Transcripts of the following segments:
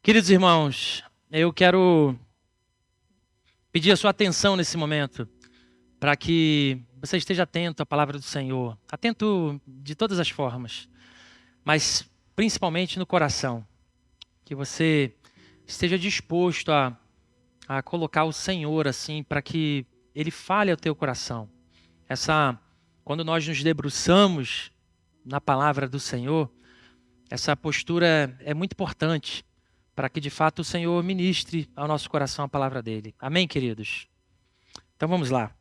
Queridos irmãos, eu quero pedir a sua atenção nesse momento, para que você esteja atento à palavra do Senhor, atento de todas as formas, mas principalmente no coração, que você esteja disposto a colocar o Senhor assim, para que Ele fale ao teu coração. Quando nós nos debruçamos na palavra do Senhor, essa postura é muito importante, para que de fato o Senhor ministre ao nosso coração a palavra dele. Amém, queridos? Então vamos lá.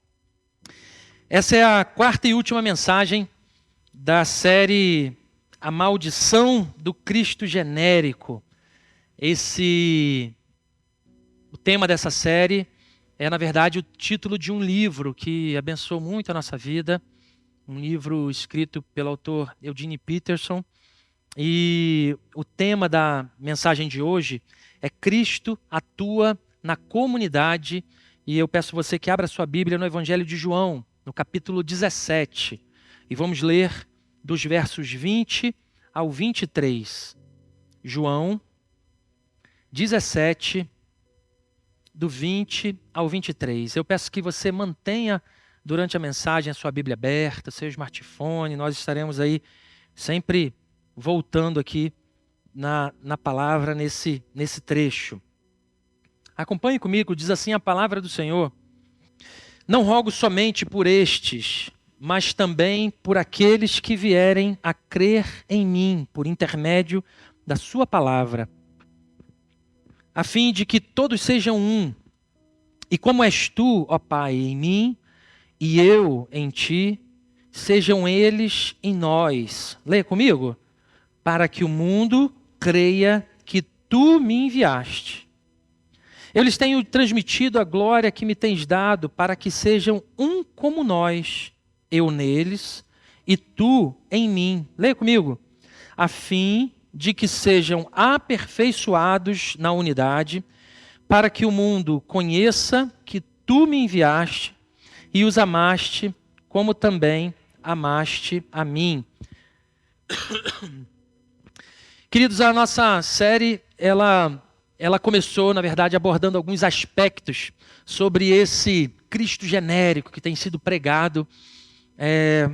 Essa é a quarta e última mensagem da série A Maldição do Cristo Genérico. O tema dessa série é, na verdade, o título de um livro que abençoou muito a nossa vida, um livro escrito pelo autor Eugene Peterson. E o tema da mensagem de hoje é Cristo atua na comunidade. E eu peço você que abra sua Bíblia no Evangelho de João, no capítulo 17. E vamos ler dos versos 20 ao 23. João 17, do 20 ao 23. Eu peço que você mantenha durante a mensagem a sua Bíblia aberta, seu smartphone. Nós estaremos aí sempre voltando aqui na palavra, nesse trecho. Acompanhe comigo, diz assim a palavra do Senhor: Não rogo somente por estes, mas também por aqueles que vierem a crer em mim, por intermédio da sua palavra, a fim de que todos sejam um, e como és tu, ó Pai, em mim, e eu em ti, sejam eles em nós. Leia comigo. Para que o mundo creia que tu me enviaste. Eu lhes tenho transmitido a glória que me tens dado, para que sejam um como nós, eu neles e tu em mim. Leia comigo. A fim de que sejam aperfeiçoados na unidade, para que o mundo conheça que tu me enviaste e os amaste, como também amaste a mim. Queridos, a nossa série, ela começou, na verdade, abordando alguns aspectos sobre esse Cristo genérico que tem sido pregado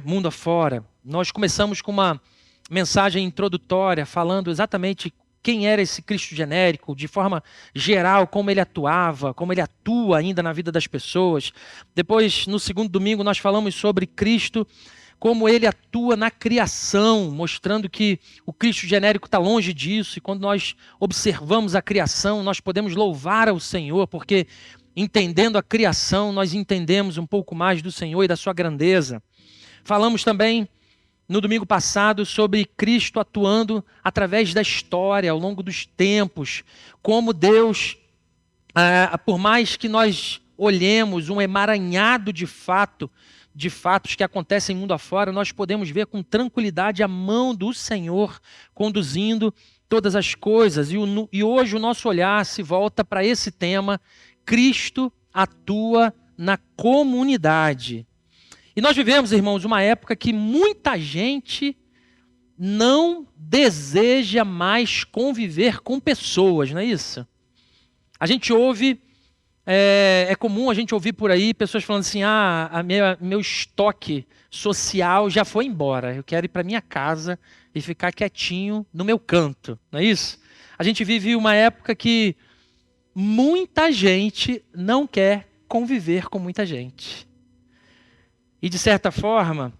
mundo afora. Nós começamos com uma mensagem introdutória, falando exatamente quem era esse Cristo genérico, de forma geral, como ele atuava, como ele atua ainda na vida das pessoas. Depois, no segundo domingo, nós falamos sobre Cristo, como ele atua na criação, mostrando que o Cristo genérico está longe disso. E quando nós observamos a criação, nós podemos louvar ao Senhor, porque entendendo a criação, nós entendemos um pouco mais do Senhor e da sua grandeza. Falamos também, no domingo passado, sobre Cristo atuando através da história, ao longo dos tempos, como Deus, por mais que nós olhemos um emaranhado de fatos que acontecem mundo afora, nós podemos ver com tranquilidade a mão do Senhor conduzindo todas as coisas. E hoje o nosso olhar se volta para esse tema: Cristo atua na comunidade. E nós vivemos, irmãos, uma época que muita gente não deseja mais conviver com pessoas, não é isso? A gente ouve... É comum a gente ouvir por aí pessoas falando assim: meu estoque social já foi embora, eu quero ir para minha casa e ficar quietinho no meu canto, não é isso? A gente vive uma época que muita gente não quer conviver com muita gente. E de certa forma,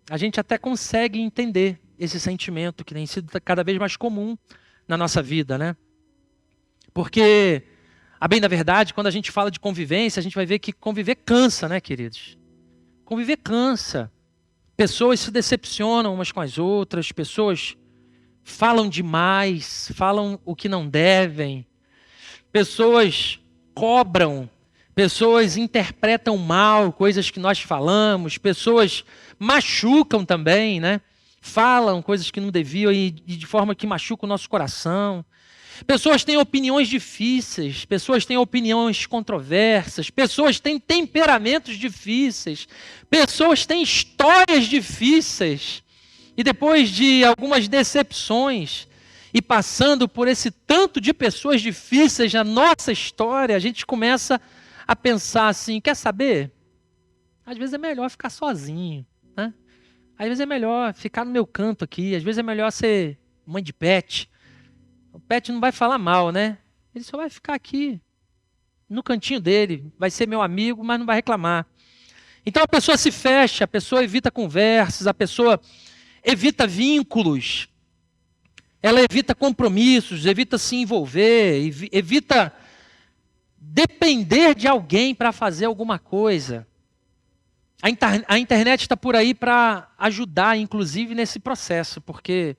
a gente até consegue entender esse sentimento que tem sido cada vez mais comum na nossa vida, né? Porque... a bem da verdade, quando a gente fala de convivência, a gente vai ver que conviver cansa, né, queridos? Conviver cansa. Pessoas se decepcionam umas com as outras, pessoas falam demais, falam o que não devem, pessoas cobram, pessoas interpretam mal coisas que nós falamos, pessoas machucam também, né? Falam coisas que não deviam e de forma que machuca o nosso coração. Pessoas têm opiniões difíceis, pessoas têm opiniões controversas, pessoas têm temperamentos difíceis, pessoas têm histórias difíceis. E depois de algumas decepções e passando por esse tanto de pessoas difíceis na nossa história, a gente começa a pensar assim, quer saber? Às vezes é melhor ficar sozinho, né? Às vezes é melhor ficar no meu canto aqui, às vezes é melhor ser mãe de pet. O pet não vai falar mal, né? Ele só vai ficar aqui, no cantinho dele, vai ser meu amigo, mas não vai reclamar. Então a pessoa se fecha, a pessoa evita conversas, a pessoa evita vínculos, ela evita compromissos, evita se envolver, evita depender de alguém para fazer alguma coisa. A internet está por aí para ajudar, inclusive, nesse processo, porque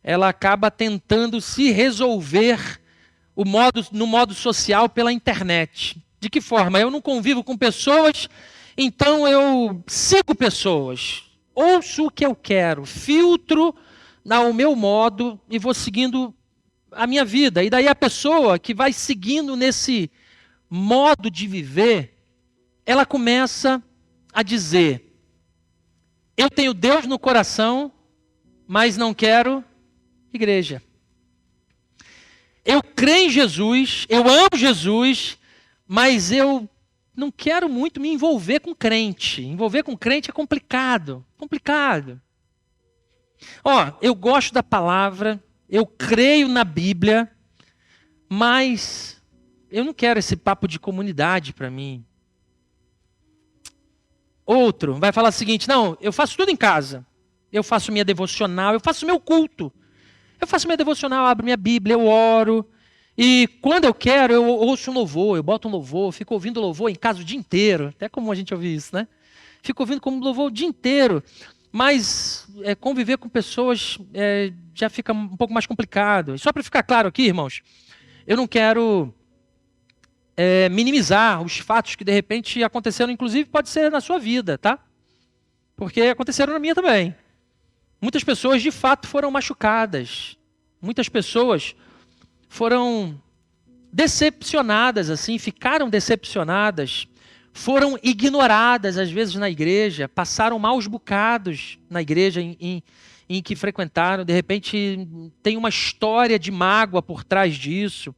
ela acaba tentando se resolver no modo social pela internet. De que forma? Eu não convivo com pessoas, então eu sigo pessoas. Ouço o que eu quero, filtro ao meu modo e vou seguindo a minha vida. E daí a pessoa que vai seguindo nesse modo de viver, ela começa a dizer: eu tenho Deus no coração, mas não quero igreja. Eu creio em Jesus, eu amo Jesus, mas eu não quero muito me envolver com crente. Envolver com crente é complicado, complicado. Eu gosto da palavra, eu creio na Bíblia, mas eu não quero esse papo de comunidade para mim. Outro vai falar o seguinte: não, eu faço tudo em casa. Eu faço minha devocional, eu faço meu culto. Eu faço minha devocional, abro minha Bíblia, eu oro. E quando eu quero, eu ouço um louvor, eu boto um louvor, fico ouvindo louvor em casa o dia inteiro. Até como a gente ouve isso, né? Fico ouvindo como louvor o dia inteiro. Mas conviver com pessoas já fica um pouco mais complicado. E só para ficar claro aqui, irmãos, eu não quero minimizar os fatos que de repente aconteceram, inclusive pode ser na sua vida, tá? Porque aconteceram na minha também. Muitas pessoas de fato foram machucadas. Muitas pessoas foram decepcionadas, assim, ficaram decepcionadas, foram ignoradas às vezes na igreja, passaram maus bocados na igreja em que frequentaram, de repente tem uma história de mágoa por trás disso,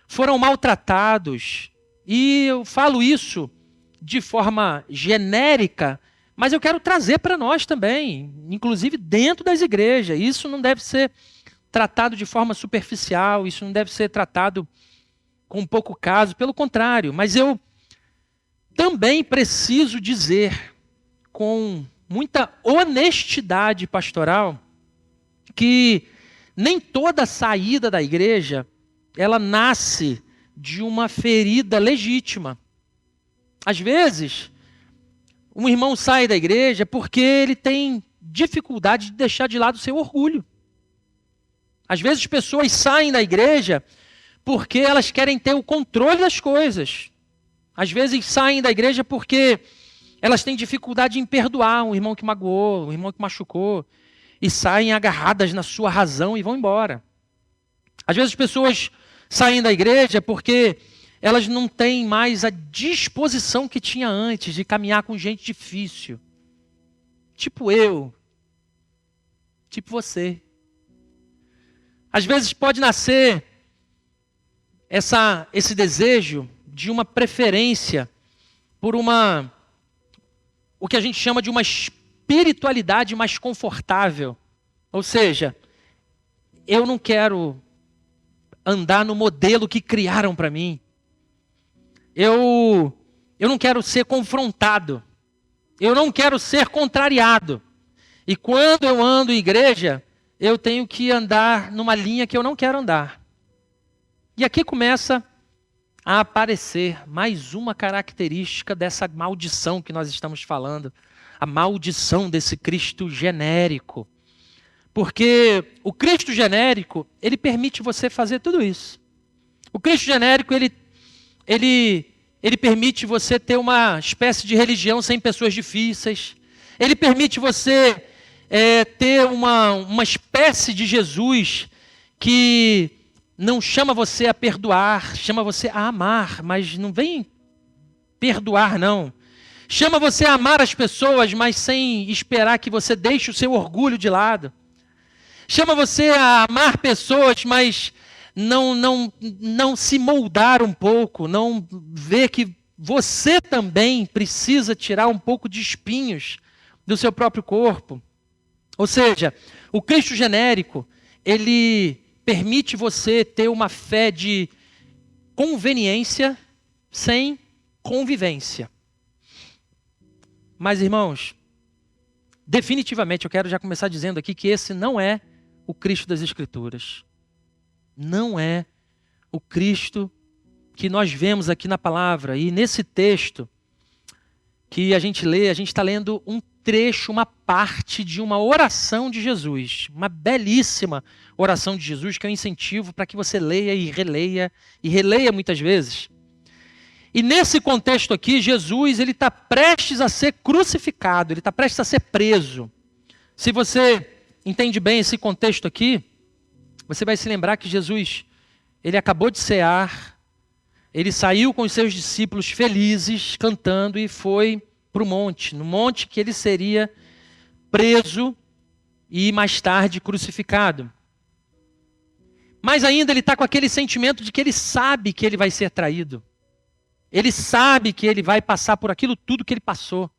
foram maltratados. E eu falo isso de forma genérica, mas eu quero trazer para nós também, inclusive dentro das igrejas. Isso não deve ser tratado de forma superficial, isso não deve ser tratado com pouco caso, pelo contrário. Mas eu também preciso dizer, com muita honestidade pastoral, que nem toda saída da igreja, ela nasce de uma ferida legítima. Às vezes, um irmão sai da igreja porque ele tem dificuldade de deixar de lado o seu orgulho. Às vezes pessoas saem da igreja porque elas querem ter o controle das coisas. Às vezes saem da igreja porque elas têm dificuldade em perdoar um irmão que magoou, um irmão que machucou, e saem agarradas na sua razão e vão embora. Às vezes pessoas saem da igreja porque elas não têm mais a disposição que tinha antes de caminhar com gente difícil. Tipo eu. Tipo você. Às vezes pode nascer esse desejo de uma preferência por o que a gente chama de uma espiritualidade mais confortável. Ou seja, eu não quero andar no modelo que criaram para mim. Eu não quero ser confrontado. Eu não quero ser contrariado. E quando eu ando em igreja, eu tenho que andar numa linha que eu não quero andar. E aqui começa a aparecer mais uma característica dessa maldição que nós estamos falando. A maldição desse Cristo genérico. Porque o Cristo genérico, ele permite você fazer tudo isso. O Cristo genérico, ele permite você ter uma espécie de religião sem pessoas difíceis. Ele permite você ter uma espécie de Jesus que não chama você a perdoar, chama você a amar, mas não vem perdoar, não. Chama você a amar as pessoas, mas sem esperar que você deixe o seu orgulho de lado. Chama você a amar pessoas, mas não se moldar um pouco, não ver que você também precisa tirar um pouco de espinhos do seu próprio corpo. Ou seja, o Cristo genérico, ele permite você ter uma fé de conveniência sem convivência. Mas, irmãos, definitivamente eu quero já começar dizendo aqui que esse não é o Cristo das Escrituras. Não é o Cristo que nós vemos aqui na palavra. E nesse texto que a gente lê, a gente está lendo um trecho, uma parte de uma oração de Jesus. Uma belíssima oração de Jesus que eu incentivo para que você leia e releia muitas vezes. E nesse contexto aqui, Jesus ele está prestes a ser crucificado, ele está prestes a ser preso. Se você entende bem esse contexto aqui, você vai se lembrar que Jesus, ele acabou de cear, ele saiu com os seus discípulos felizes, cantando, e foi para o monte, no monte que ele seria preso e mais tarde crucificado. Mas ainda ele está com aquele sentimento de que ele sabe que ele vai ser traído. Ele sabe que ele vai passar por aquilo tudo que ele passou.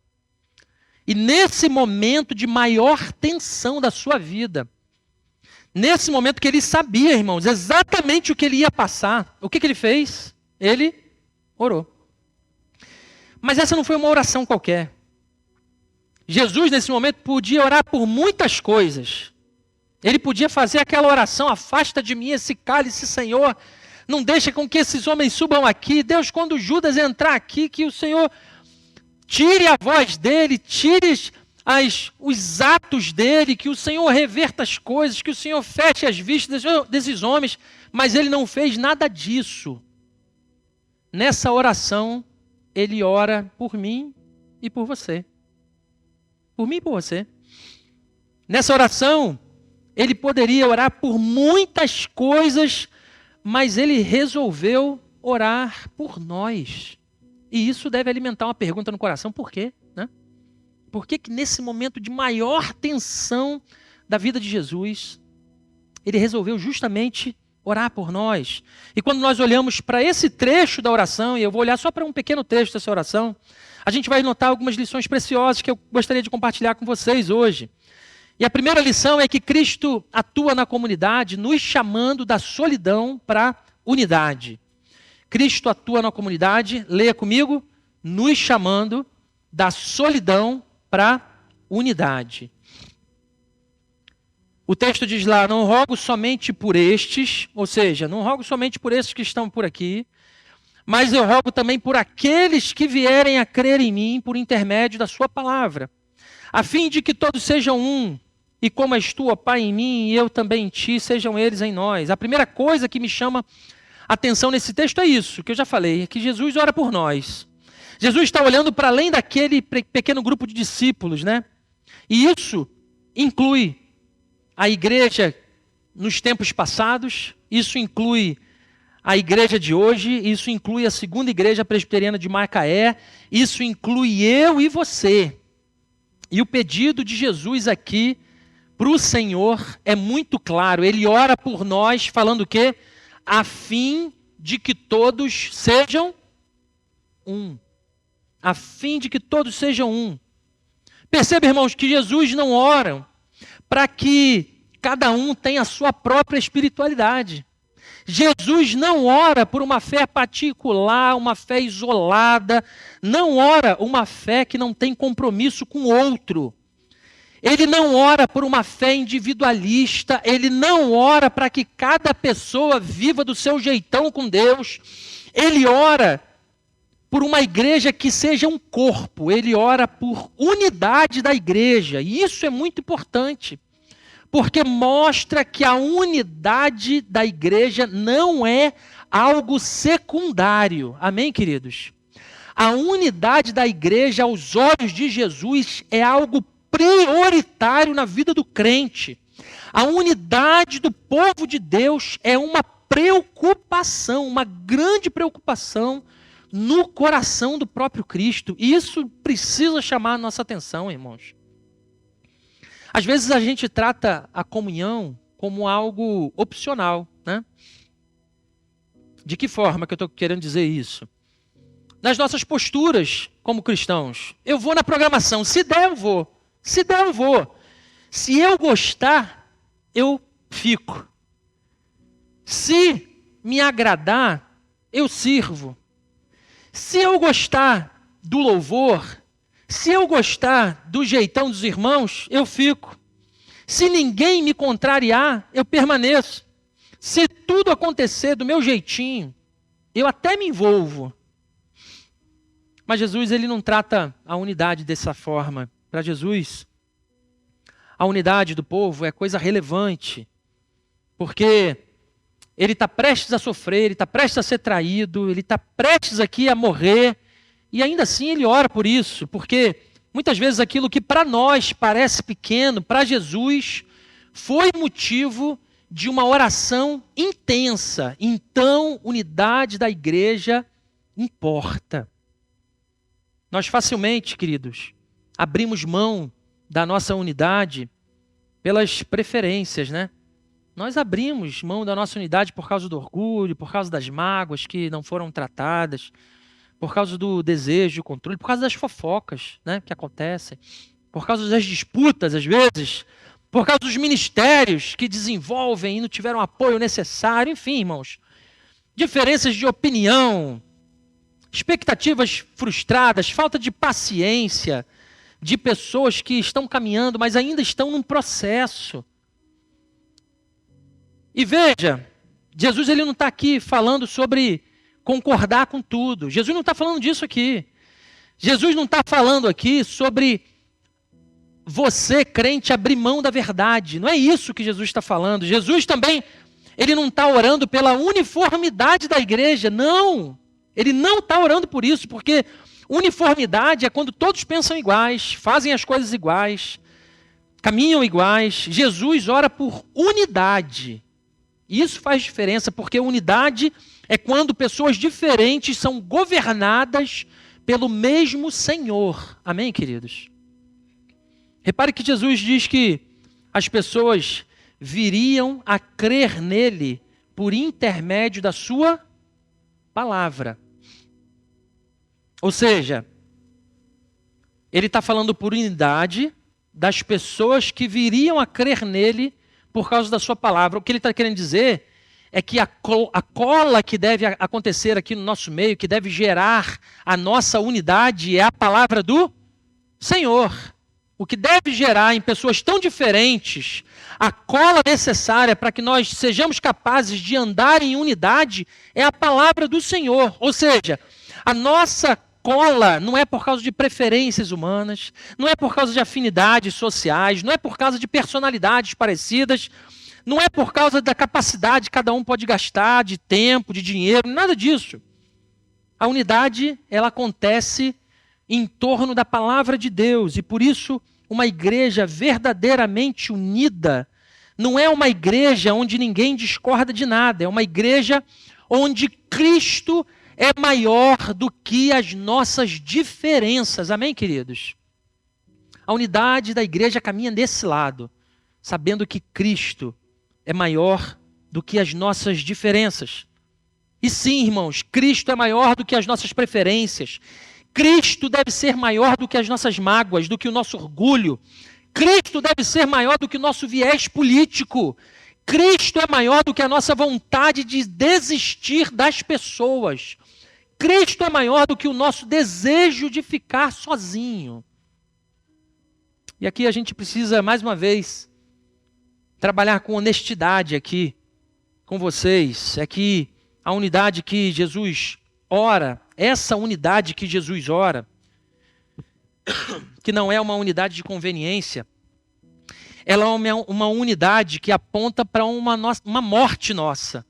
E nesse momento de maior tensão da sua vida, nesse momento que ele sabia, irmãos, exatamente o que ele ia passar, o que ele fez? Ele orou. Mas essa não foi uma oração qualquer. Jesus, nesse momento, podia orar por muitas coisas. Ele podia fazer aquela oração: afasta de mim esse cálice, Senhor. Não deixa com que esses homens subam aqui. Deus, quando Judas entrar aqui, que o Senhor tire a voz dele, tire os atos dele, que o Senhor reverta as coisas, que o Senhor feche as vistas desses homens. Mas ele não fez nada disso. Nessa oração, ele ora por mim e por você. Por mim e por você. Nessa oração, ele poderia orar por muitas coisas, mas ele resolveu orar por nós. E isso deve alimentar uma pergunta no coração: por quê? Né? Por que nesse momento de maior tensão da vida de Jesus, ele resolveu justamente orar por nós? E quando nós olhamos para esse trecho da oração, e eu vou olhar só para um pequeno trecho dessa oração, a gente vai notar algumas lições preciosas que eu gostaria de compartilhar com vocês hoje. E a primeira lição é que Cristo atua na comunidade, nos chamando da solidão para a unidade. Cristo atua na comunidade, leia comigo, nos chamando da solidão para a unidade. O texto diz lá: não rogo somente por estes, ou seja, não rogo somente por estes que estão por aqui, mas eu rogo também por aqueles que vierem a crer em mim por intermédio da sua palavra, a fim de que todos sejam um, e como és tu, ó Pai, em mim, e eu também em ti, sejam eles em nós. A primeira coisa que me chama a atenção nesse texto é isso, que eu já falei, é que Jesus ora por nós. Jesus está olhando para além daquele pequeno grupo de discípulos, né? E isso inclui a igreja nos tempos passados, isso inclui a igreja de hoje, isso inclui a segunda igreja presbiteriana de Macaé, isso inclui eu e você. E o pedido de Jesus aqui para o Senhor é muito claro. Ele ora por nós falando o quê? A fim de que todos sejam um. A fim de que todos sejam um. Perceba, irmãos, que Jesus não ora para que cada um tenha a sua própria espiritualidade. Jesus não ora por uma fé particular, uma fé isolada. Não ora uma fé que não tem compromisso com o outro. Ele não ora por uma fé individualista, ele não ora para que cada pessoa viva do seu jeitão com Deus. Ele ora por uma igreja que seja um corpo, ele ora por unidade da igreja. E isso é muito importante, porque mostra que a unidade da igreja não é algo secundário. Amém, queridos? A unidade da igreja, aos olhos de Jesus, é algo prioritário na vida do crente. A unidade do povo de Deus é uma preocupação, uma grande preocupação no coração do próprio Cristo. E isso precisa chamar a nossa atenção, irmãos. Às vezes a gente trata a comunhão como algo opcional, né? De que forma que eu estou querendo dizer isso? Nas nossas posturas como cristãos. Eu vou na programação, se der eu vou. Se der eu vou. Se eu gostar, eu fico. Se me agradar, eu sirvo. Se eu gostar do louvor, se eu gostar do jeitão dos irmãos, eu fico. Se ninguém me contrariar, eu permaneço. Se tudo acontecer do meu jeitinho, eu até me envolvo. Mas Jesus, ele não trata a unidade dessa forma. Para Jesus, a unidade do povo é coisa relevante. Porque ele está prestes a sofrer, ele está prestes a ser traído, ele está prestes aqui a morrer. E ainda assim ele ora por isso. Porque muitas vezes aquilo que para nós parece pequeno, para Jesus, foi motivo de uma oração intensa. Então, unidade da igreja importa. Nós facilmente, queridos, abrimos mão da nossa unidade pelas preferências, né? Nós abrimos mão da nossa unidade por causa do orgulho, por causa das mágoas que não foram tratadas, por causa do desejo, controle, por causa das fofocas, né, que acontecem, por causa das disputas, às vezes, por causa dos ministérios que desenvolvem e não tiveram o apoio necessário, enfim, irmãos. Diferenças de opinião, expectativas frustradas, falta de paciência de pessoas que estão caminhando, mas ainda estão num processo. E veja, Jesus ele não está aqui falando sobre concordar com tudo. Jesus não está falando disso aqui. Jesus não está falando aqui sobre você, crente, abrir mão da verdade. Não é isso que Jesus está falando. Jesus também, ele não está orando pela uniformidade da igreja. Não, ele não está orando por isso, porque uniformidade é quando todos pensam iguais, fazem as coisas iguais, caminham iguais. Jesus ora por unidade. E isso faz diferença, porque unidade é quando pessoas diferentes são governadas pelo mesmo Senhor. Amém, queridos? Repare que Jesus diz que as pessoas viriam a crer nele por intermédio da sua palavra. Ou seja, ele está falando por unidade das pessoas que viriam a crer nele por causa da sua palavra. O que ele está querendo dizer é que a cola que deve acontecer aqui no nosso meio, que deve gerar a nossa unidade, é a palavra do Senhor. O que deve gerar em pessoas tão diferentes a cola necessária para que nós sejamos capazes de andar em unidade é a palavra do Senhor. Ou seja, a nossa cola não é por causa de preferências humanas, não é por causa de afinidades sociais, não é por causa de personalidades parecidas, não é por causa da capacidade que cada um pode gastar de tempo, de dinheiro, nada disso. A unidade, ela acontece em torno da palavra de Deus, e por isso uma igreja verdadeiramente unida não é uma igreja onde ninguém discorda de nada, é uma igreja onde Cristo é maior do que as nossas diferenças. Amém, queridos? A unidade da igreja caminha desse lado, sabendo que Cristo é maior do que as nossas diferenças. E sim, irmãos, Cristo é maior do que as nossas preferências. Cristo deve ser maior do que as nossas mágoas, do que o nosso orgulho. Cristo deve ser maior do que o nosso viés político. Cristo é maior do que a nossa vontade de desistir das pessoas. Cristo é maior do que o nosso desejo de ficar sozinho. E aqui a gente precisa, mais uma vez, trabalhar com honestidade aqui com vocês. É que a unidade que Jesus ora, essa unidade que Jesus ora, que não é uma unidade de conveniência, ela é uma unidade que aponta para uma morte nossa.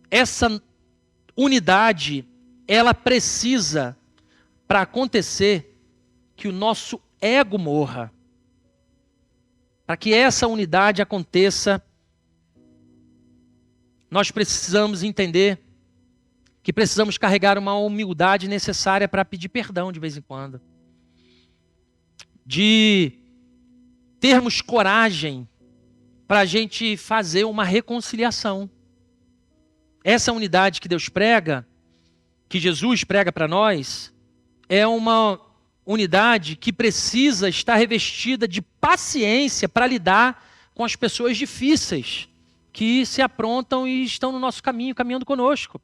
Essa unidade, ela precisa, para acontecer, que o nosso ego morra. Para que essa unidade aconteça, nós precisamos entender que precisamos carregar uma humildade necessária para pedir perdão de vez em quando. De termos coragem para a gente fazer uma reconciliação. Essa unidade que Deus prega, que Jesus prega para nós, é uma unidade que precisa estar revestida de paciência para lidar com as pessoas difíceis que se aprontam e estão no nosso caminho, caminhando conosco.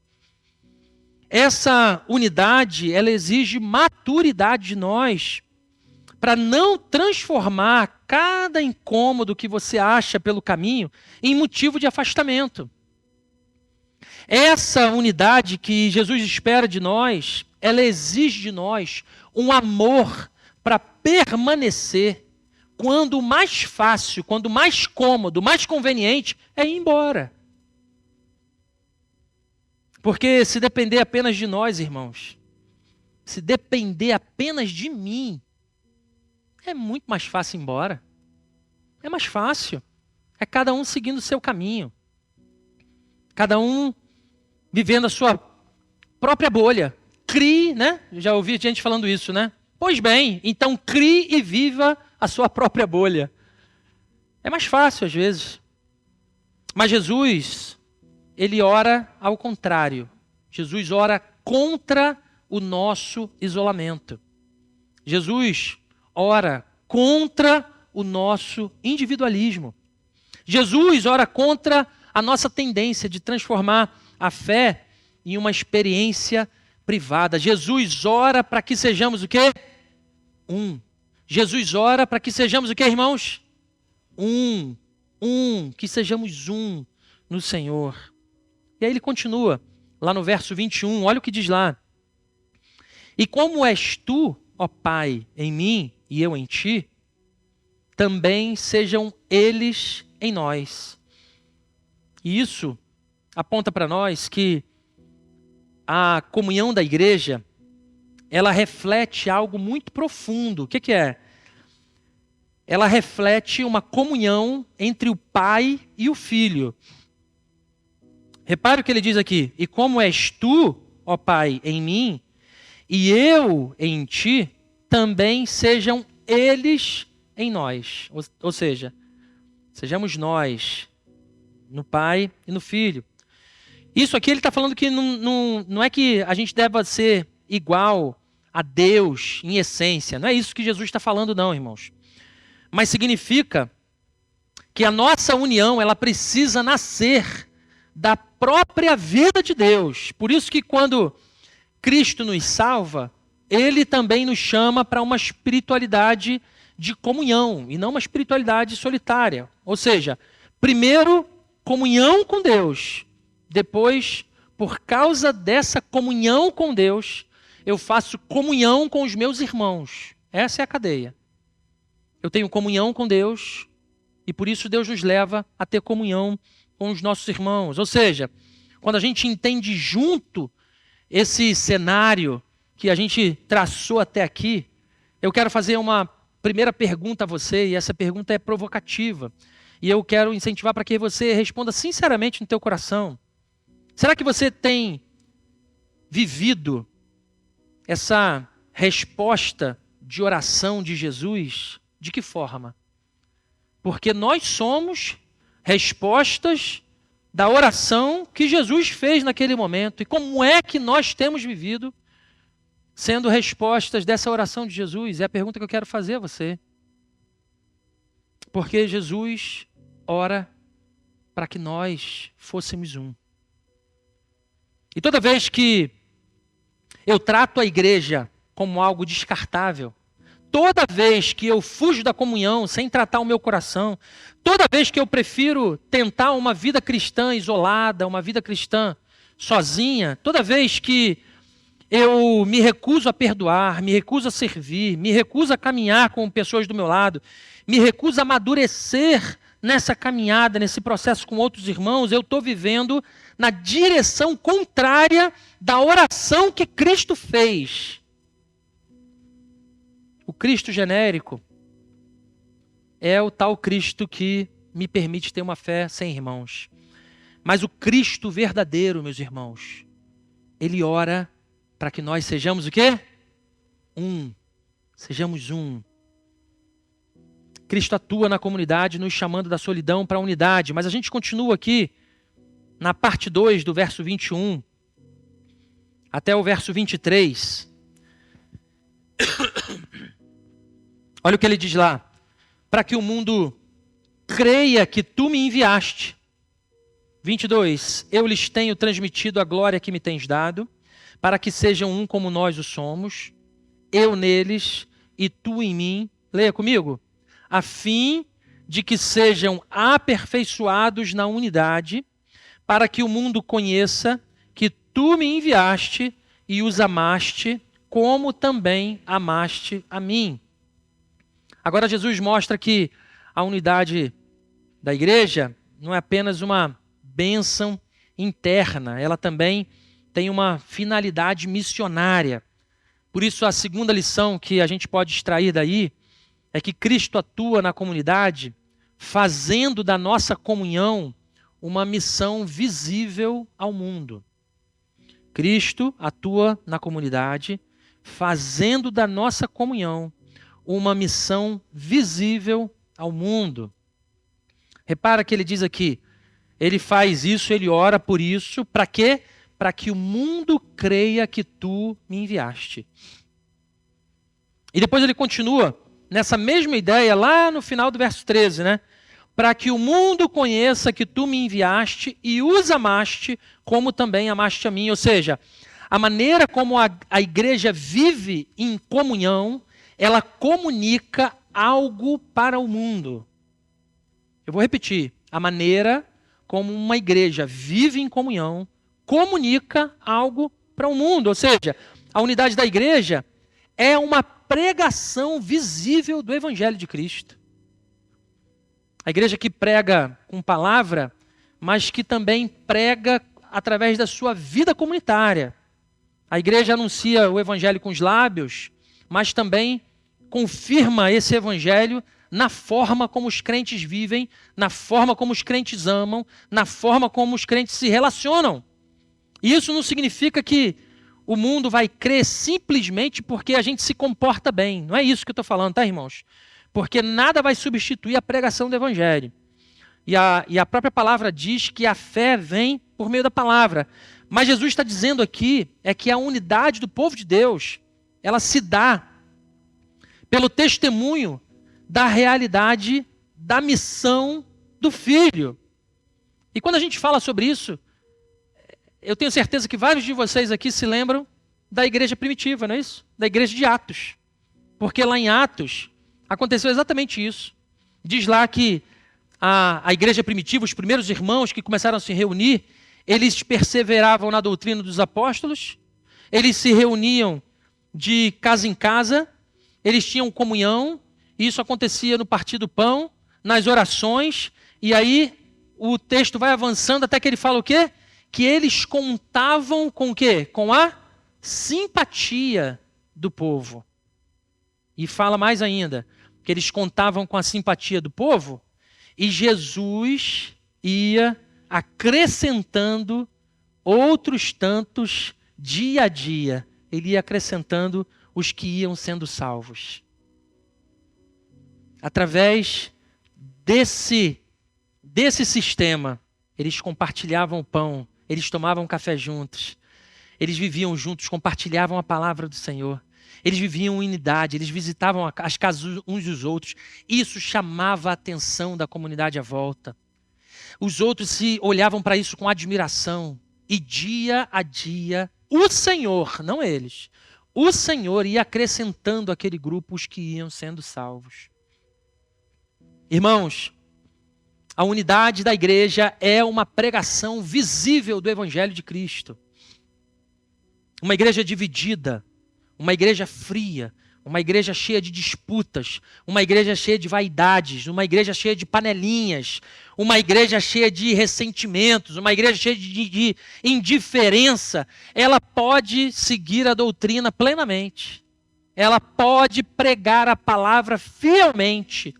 Essa unidade, ela exige maturidade de nós para não transformar cada incômodo que você acha pelo caminho em motivo de afastamento. Essa unidade que Jesus espera de nós, ela exige de nós um amor para permanecer quando o mais fácil, quando o mais cômodo, mais conveniente é ir embora. Porque se depender apenas de nós, irmãos, se depender apenas de mim, é muito mais fácil ir embora. É mais fácil. É cada um seguindo o seu caminho. Cada um vivendo a sua própria bolha. Crie, né? Já ouvi gente falando isso, né? Pois bem, então crie e viva a sua própria bolha. É mais fácil às vezes. Mas Jesus, ele ora ao contrário. Jesus ora contra o nosso isolamento. Jesus ora contra o nosso individualismo. Jesus ora contra a nossa tendência de transformar a fé em uma experiência privada. Jesus ora para que sejamos o quê? Um. Jesus ora para que sejamos o quê, irmãos? Que sejamos um no Senhor. E aí ele continua, lá no verso 21, olha o que diz lá. E como és tu, ó Pai, em mim e eu em ti, também sejam eles em nós. E isso aponta para nós que a comunhão da igreja, ela reflete algo muito profundo. O que é? Ela reflete uma comunhão entre o Pai e o Filho. Repare o que ele diz aqui. E como és tu, ó Pai, em mim, e eu em ti, também sejam eles em nós. Ou seja, sejamos nós no Pai e no Filho. Isso aqui ele está falando que não é que a gente deva ser igual a Deus em essência. Não é isso que Jesus está falando não, irmãos. Mas significa que a nossa união, ela precisa nascer da própria vida de Deus. Por isso que quando Cristo nos salva, ele também nos chama para uma espiritualidade de comunhão e não uma espiritualidade solitária. Ou seja, primeiro, comunhão com Deus. Depois, por causa dessa comunhão com Deus, eu faço comunhão com os meus irmãos. Essa é a cadeia. Eu tenho comunhão com Deus e por isso Deus nos leva a ter comunhão com os nossos irmãos. Ou seja, quando a gente entende junto esse cenário que a gente traçou até aqui, eu quero fazer uma primeira pergunta a você, e essa pergunta é provocativa. E eu quero incentivar para que você responda sinceramente no teu coração. Será que você tem vivido essa resposta de oração de Jesus? De que forma? Porque nós somos respostas da oração que Jesus fez naquele momento. E como é que nós temos vivido sendo respostas dessa oração de Jesus? É a pergunta que eu quero fazer a você. Porque Jesus ora para que nós fôssemos um. E toda vez que eu trato a igreja como algo descartável, toda vez que eu fujo da comunhão sem tratar o meu coração, toda vez que eu prefiro tentar uma vida cristã isolada, uma vida cristã sozinha, toda vez que eu me recuso a perdoar, me recuso a servir, me recuso a caminhar com pessoas do meu lado, me recuso a amadurecer nessa caminhada, nesse processo com outros irmãos, eu estou vivendo na direção contrária da oração que Cristo fez. O Cristo genérico é o tal Cristo que me permite ter uma fé sem irmãos. Mas o Cristo verdadeiro, meus irmãos, ele ora para que nós sejamos o quê? Um. Sejamos um. Cristo atua na comunidade, nos chamando da solidão para a unidade. Mas a gente continua aqui na parte 2 do verso 21 até o verso 23. Olha o que ele diz lá. Para que o mundo creia que tu me enviaste. 22. Eu lhes tenho transmitido a glória que me tens dado, para que sejam um como nós o somos, eu neles e tu em mim. Leia comigo. A fim de que sejam aperfeiçoados na unidade, para que o mundo conheça que tu me enviaste e os amaste, como também amaste a mim. Agora Jesus mostra que a unidade da igreja não é apenas uma bênção interna, ela também tem uma finalidade missionária. Por isso a segunda lição que a gente pode extrair daí é que Cristo atua na comunidade, fazendo da nossa comunhão uma missão visível ao mundo. Cristo atua na comunidade, fazendo da nossa comunhão uma missão visível ao mundo. Repara que ele diz aqui, ele faz isso, ele ora por isso, para quê? Para que o mundo creia que tu me enviaste. E depois ele continua nessa mesma ideia lá no final do verso 13, né? Para que o mundo conheça que tu me enviaste e os amaste, como também amaste a mim. Ou seja, a maneira como a igreja vive em comunhão, ela comunica algo para o mundo. Eu vou repetir. A maneira como uma igreja vive em comunhão, comunica algo para o mundo. Ou seja, a unidade da igreja é uma pregação visível do Evangelho de Cristo. A igreja que prega com palavra, mas que também prega através da sua vida comunitária. A igreja anuncia o Evangelho com os lábios, mas também confirma esse Evangelho na forma como os crentes vivem, na forma como os crentes amam, na forma como os crentes se relacionam. E isso não significa que o mundo vai crer simplesmente porque a gente se comporta bem. Não é isso que eu estou falando, tá, irmãos? Porque nada vai substituir a pregação do Evangelho. E a própria palavra diz que a fé vem por meio da palavra. Mas Jesus está dizendo aqui é que a unidade do povo de Deus, ela se dá pelo testemunho da realidade da missão do Filho. E quando a gente fala sobre isso, eu tenho certeza que vários de vocês aqui se lembram da igreja primitiva, não é isso? Da igreja de Atos. Porque lá em Atos aconteceu exatamente isso. Diz lá que a igreja primitiva, os primeiros irmãos que começaram a se reunir, eles perseveravam na doutrina dos apóstolos, eles se reuniam de casa em casa, eles tinham comunhão, isso acontecia no partir do pão, nas orações, e aí o texto vai avançando até que ele fala o quê? Que eles contavam com o quê? Com a simpatia do povo. E fala mais ainda, que eles contavam com a simpatia do povo, e Jesus ia acrescentando outros tantos dia a dia. Ele ia acrescentando os que iam sendo salvos. Através desse sistema, eles compartilhavam o pão, eles tomavam café juntos, eles viviam juntos, compartilhavam a palavra do Senhor, eles viviam em unidade, eles visitavam as casas uns dos outros. Isso chamava a atenção da comunidade à volta. Os outros se olhavam para isso com admiração. E dia a dia, o Senhor, não eles, o Senhor ia acrescentando àquele grupo os que iam sendo salvos. Irmãos, a unidade da igreja é uma pregação visível do Evangelho de Cristo. Uma igreja dividida, uma igreja fria, uma igreja cheia de disputas, uma igreja cheia de vaidades, uma igreja cheia de panelinhas, uma igreja cheia de ressentimentos, uma igreja cheia de indiferença, ela pode seguir a doutrina plenamente. Ela pode pregar a palavra fielmente,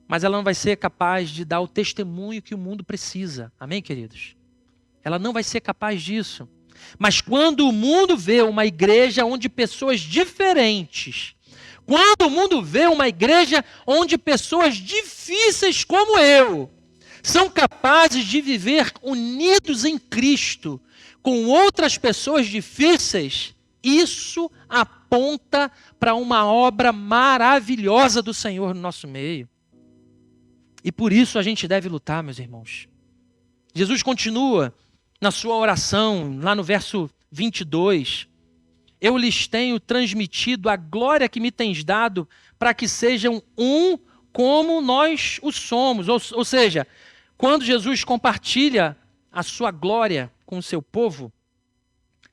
mas ela não vai ser capaz de dar o testemunho que o mundo precisa. Amém, queridos? Ela não vai ser capaz disso. Mas quando o mundo vê uma igreja onde pessoas diferentes Quando o mundo vê uma igreja onde pessoas difíceis como eu são capazes de viver unidos em Cristo com outras pessoas difíceis, isso aponta para uma obra maravilhosa do Senhor no nosso meio. E por isso a gente deve lutar, meus irmãos. Jesus continua na sua oração, lá no verso 22. Eu lhes tenho transmitido a glória que me tens dado, para que sejam um como nós o somos. Ou seja, quando Jesus compartilha a sua glória com o seu povo,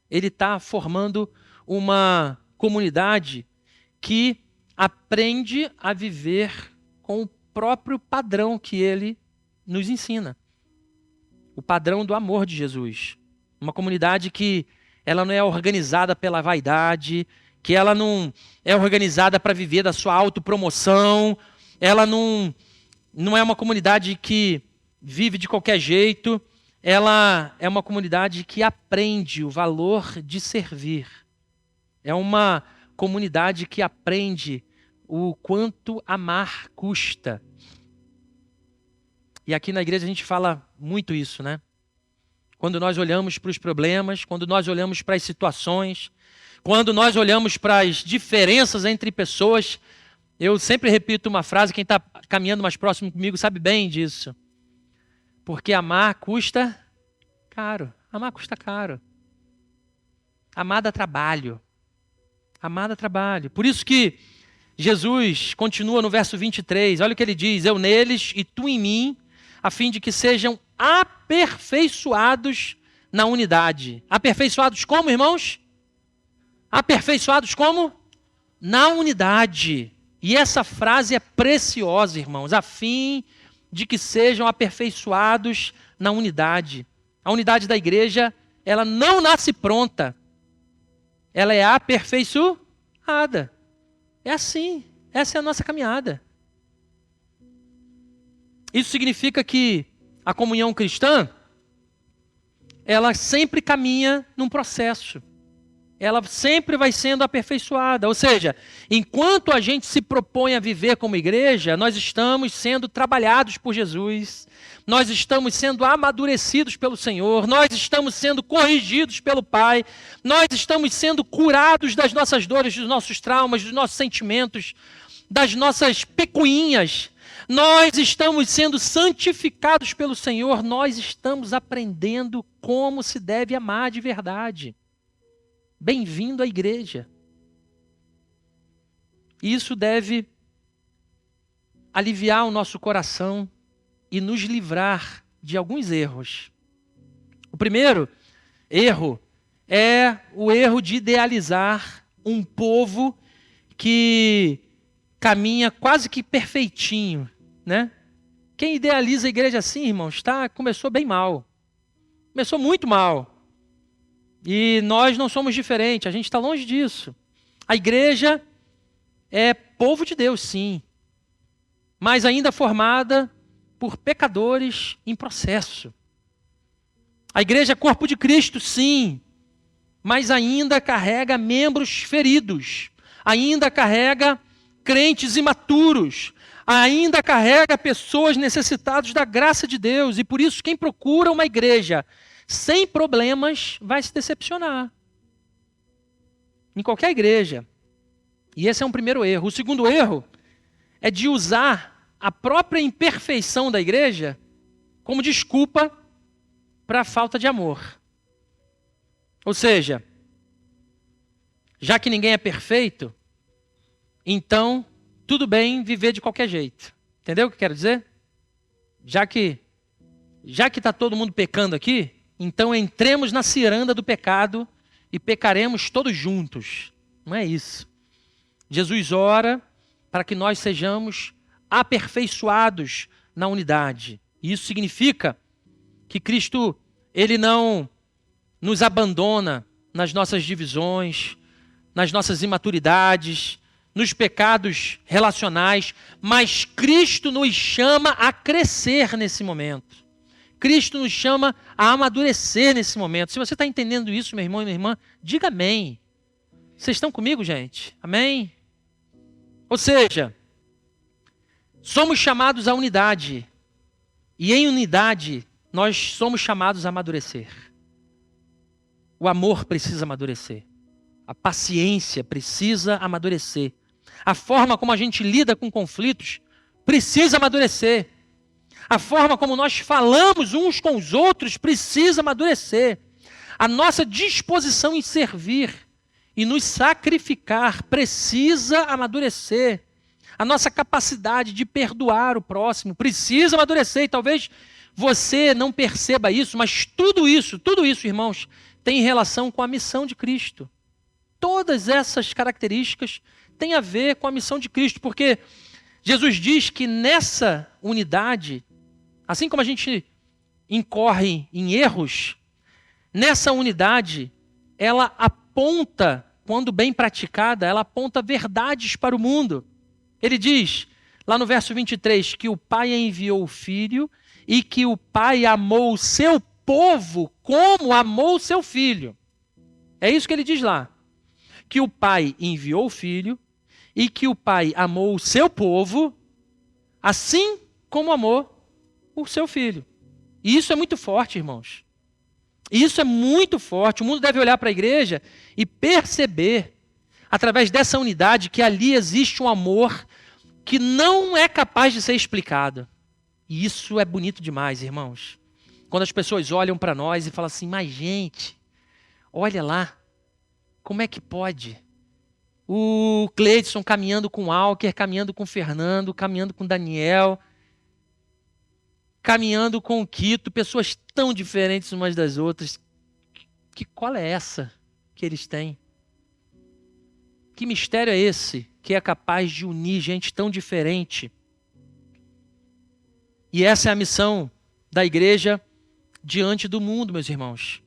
ele está formando uma comunidade que aprende a viver com o próprio padrão que ele nos ensina. O padrão do amor de Jesus. Uma comunidade que ela não é organizada pela vaidade, que ela não é organizada para viver da sua autopromoção, ela não é uma comunidade que vive de qualquer jeito, ela é uma comunidade que aprende o valor de servir. É uma comunidade que aprende o quanto amar custa. E aqui na igreja a gente fala muito isso, né? Quando nós olhamos para os problemas, quando nós olhamos para as situações, quando nós olhamos para as diferenças entre pessoas, eu sempre repito uma frase, quem está caminhando mais próximo comigo sabe bem disso. Porque amar custa caro. Amar custa caro. Amar dá trabalho. Amar dá trabalho. Por isso que Jesus continua no verso 23. Olha o que ele diz. Eu neles e tu em mim, a fim de que sejam aperfeiçoados na unidade. Aperfeiçoados como, irmãos? Aperfeiçoados como? Na unidade. E essa frase é preciosa, irmãos. A fim de que sejam aperfeiçoados na unidade. A unidade da igreja, ela não nasce pronta. Ela é aperfeiçoada. É assim. Essa é a nossa caminhada. Isso significa que a comunhão cristã, ela sempre caminha num processo. Ela sempre vai sendo aperfeiçoada. Ou seja, enquanto a gente se propõe a viver como igreja, nós estamos sendo trabalhados por Jesus, nós estamos sendo amadurecidos pelo Senhor, nós estamos sendo corrigidos pelo Pai, nós estamos sendo curados das nossas dores, dos nossos traumas, dos nossos sentimentos, das nossas picuinhas. Nós estamos sendo santificados pelo Senhor, nós estamos aprendendo como se deve amar de verdade. Bem-vindo à igreja. Isso deve aliviar o nosso coração e nos livrar de alguns erros. O primeiro erro é o erro de idealizar um povo que caminha quase que perfeitinho, né? Quem idealiza a igreja assim, irmãos, começou bem mal. Começou muito mal. E nós não somos diferentes, a gente está longe disso. A igreja é povo de Deus, sim, mas ainda formada por pecadores em processo. A igreja é corpo de Cristo, sim, mas ainda carrega membros feridos, ainda carrega crentes imaturos, ainda carrega pessoas necessitadas da graça de Deus. E por isso quem procura uma igreja sem problemas vai se decepcionar. Em qualquer igreja. E esse é um primeiro erro. O segundo erro é de usar a própria imperfeição da igreja como desculpa para a falta de amor. Ou seja, já que ninguém é perfeito, então tudo bem viver de qualquer jeito. Entendeu o que eu quero dizer? Já que está todo mundo pecando aqui, então entremos na ciranda do pecado e pecaremos todos juntos. Não é isso. Jesus ora para que nós sejamos aperfeiçoados na unidade. E isso significa que Cristo, ele não nos abandona nas nossas divisões, nas nossas imaturidades, nos pecados relacionais, mas Cristo nos chama a crescer nesse momento. Cristo nos chama a amadurecer nesse momento. Se você está entendendo isso, meu irmão e minha irmã, diga amém. Vocês estão comigo, gente? Amém? Ou seja, somos chamados à unidade. E em unidade, nós somos chamados a amadurecer. O amor precisa amadurecer. A paciência precisa amadurecer. A forma como a gente lida com conflitos precisa amadurecer. A forma como nós falamos uns com os outros precisa amadurecer. A nossa disposição em servir e nos sacrificar precisa amadurecer. A nossa capacidade de perdoar o próximo precisa amadurecer. E talvez você não perceba isso, mas tudo isso, irmãos, tem relação com a missão de Cristo. Todas essas características têm a ver com a missão de Cristo, porque Jesus diz que nessa unidade, assim como a gente incorre em erros, nessa unidade, ela aponta, quando bem praticada, ela aponta verdades para o mundo. Ele diz, lá no verso 23, que o Pai enviou o Filho e que o Pai amou o seu povo como amou o seu Filho. É isso que ele diz lá. Que o Pai enviou o Filho e que o Pai amou o seu povo assim como amou o seu Filho. E isso é muito forte, irmãos. Isso é muito forte. O mundo deve olhar para a igreja e perceber, através dessa unidade, que ali existe um amor que não é capaz de ser explicado. E isso é bonito demais, irmãos. Quando as pessoas olham para nós e falam assim, mas gente, olha lá, como é que pode? O Cleidson caminhando com o Alker, caminhando com o Fernando, caminhando com o Daniel, caminhando com o Quito, pessoas tão diferentes umas das outras. Que cola é essa que eles têm? Que mistério é esse que é capaz de unir gente tão diferente? E essa é a missão da igreja diante do mundo, meus irmãos.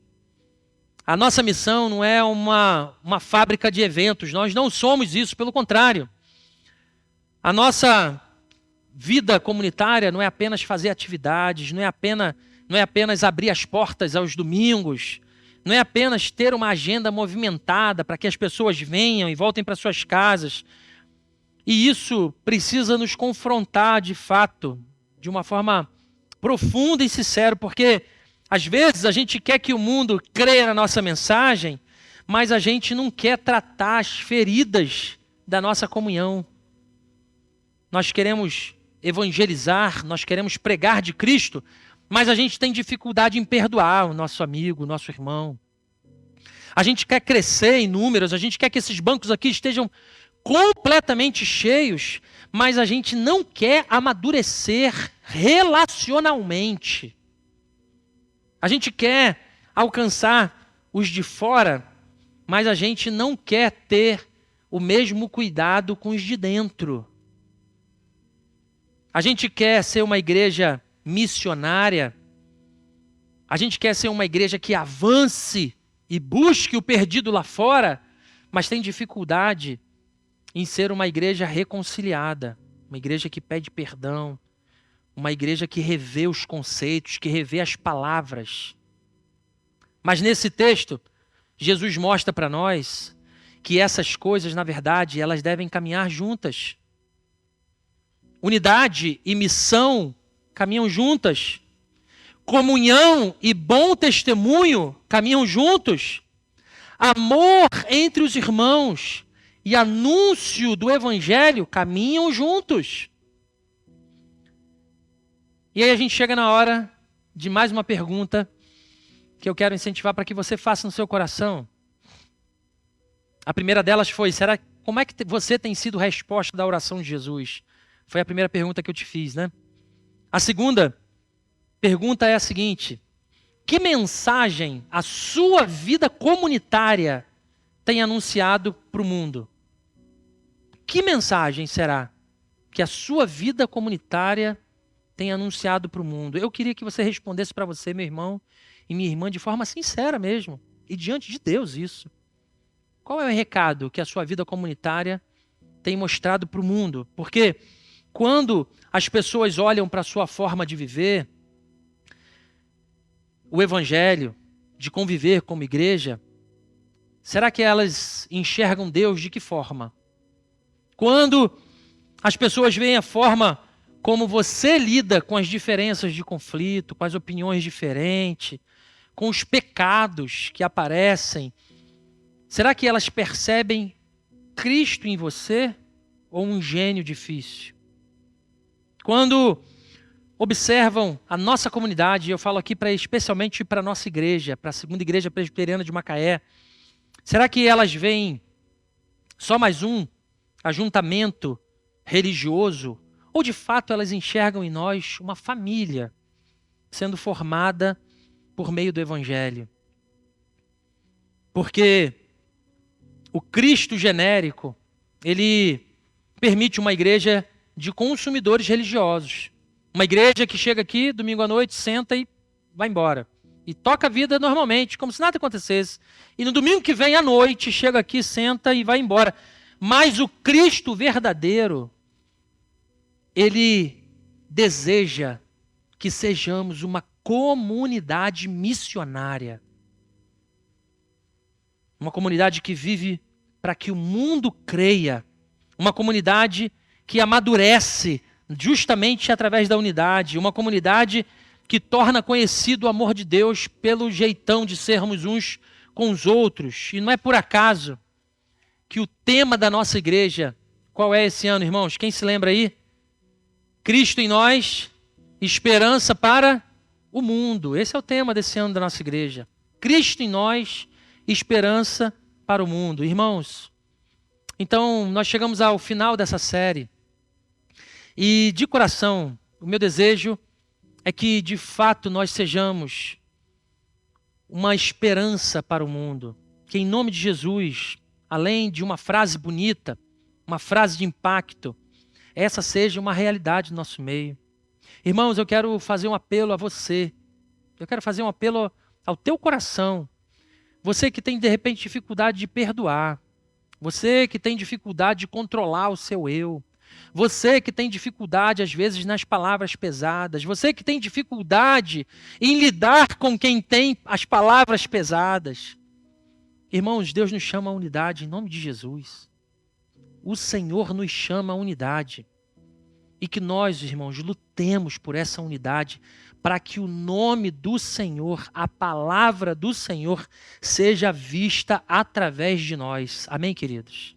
A nossa missão não é uma fábrica de eventos, nós não somos isso, pelo contrário. A nossa vida comunitária não é apenas fazer atividades, não é apenas abrir as portas aos domingos, não é apenas ter uma agenda movimentada para que as pessoas venham e voltem para suas casas. E isso precisa nos confrontar de fato, de uma forma profunda e sincera, porque às vezes a gente quer que o mundo creia na nossa mensagem, mas a gente não quer tratar as feridas da nossa comunhão. Nós queremos evangelizar, nós queremos pregar de Cristo, mas a gente tem dificuldade em perdoar o nosso amigo, o nosso irmão. A gente quer crescer em números, a gente quer que esses bancos aqui estejam completamente cheios, mas a gente não quer amadurecer relacionalmente. A gente quer alcançar os de fora, mas a gente não quer ter o mesmo cuidado com os de dentro. A gente quer ser uma igreja missionária, a gente quer ser uma igreja que avance e busque o perdido lá fora, mas tem dificuldade em ser uma igreja reconciliada, uma igreja que pede perdão, uma igreja que revê os conceitos, que revê as palavras. Mas nesse texto, Jesus mostra para nós que essas coisas, na verdade, elas devem caminhar juntas. Unidade e missão caminham juntas. Comunhão e bom testemunho caminham juntos. Amor entre os irmãos e anúncio do evangelho caminham juntos. E aí a gente chega na hora de mais uma pergunta que eu quero incentivar para que você faça no seu coração. A primeira delas foi, como é que você tem sido resposta da oração de Jesus? Foi a primeira pergunta que eu te fiz, né? A segunda pergunta é a seguinte: que mensagem a sua vida comunitária tem anunciado para o mundo? Que mensagem será que a sua vida comunitária tem anunciado para o mundo? Eu queria que você respondesse para você, meu irmão e minha irmã, de forma sincera mesmo, e diante de Deus isso. Qual é o recado que a sua vida comunitária tem mostrado para o mundo? Porque quando as pessoas olham para a sua forma de viver, o evangelho, de conviver como igreja, será que elas enxergam Deus de que forma? Quando As pessoas veem a forma como você lida com as diferenças de conflito, com as opiniões diferentes, com os pecados que aparecem. Será que elas percebem Cristo em você ou um gênio difícil? Quando observam a nossa comunidade, eu falo aqui especialmente para a nossa igreja, para a Segunda Igreja Presbiteriana de Macaé, será que elas veem só mais um ajuntamento religioso? Ou de fato elas enxergam em nós uma família sendo formada por meio do Evangelho? Porque o Cristo genérico, ele permite uma igreja de consumidores religiosos. Uma igreja que chega aqui domingo à noite, senta e vai embora. E toca a vida normalmente, como se nada acontecesse. E no domingo que vem à noite, chega aqui, senta e vai embora. Mas o Cristo verdadeiro, ele deseja que sejamos uma comunidade missionária. Uma comunidade que vive para que o mundo creia. Uma comunidade que amadurece justamente através da unidade. Uma comunidade que torna conhecido o amor de Deus pelo jeitão de sermos uns com os outros. E não é por acaso que o tema da nossa igreja, qual é esse ano, irmãos? Quem se lembra aí? Cristo em nós, esperança para o mundo. Esse é o tema desse ano da nossa igreja. Cristo em nós, esperança para o mundo. Irmãos, então nós chegamos ao final dessa série. E de coração, o meu desejo é que de fato nós sejamos uma esperança para o mundo. Que em nome de Jesus, além de uma frase bonita, uma frase de impacto, essa seja uma realidade no nosso meio. Irmãos, eu quero fazer um apelo a você. Eu quero fazer um apelo ao teu coração. Você que tem de repente dificuldade de perdoar. Você que tem dificuldade de controlar o seu eu. Você que tem dificuldade, às vezes, nas palavras pesadas. Você que tem dificuldade em lidar com quem tem as palavras pesadas. Irmãos, Deus nos chama à unidade em nome de Jesus. O Senhor nos chama à unidade. E que nós, irmãos, lutemos por essa unidade para que o nome do Senhor, a palavra do Senhor, seja vista através de nós. Amém, queridos?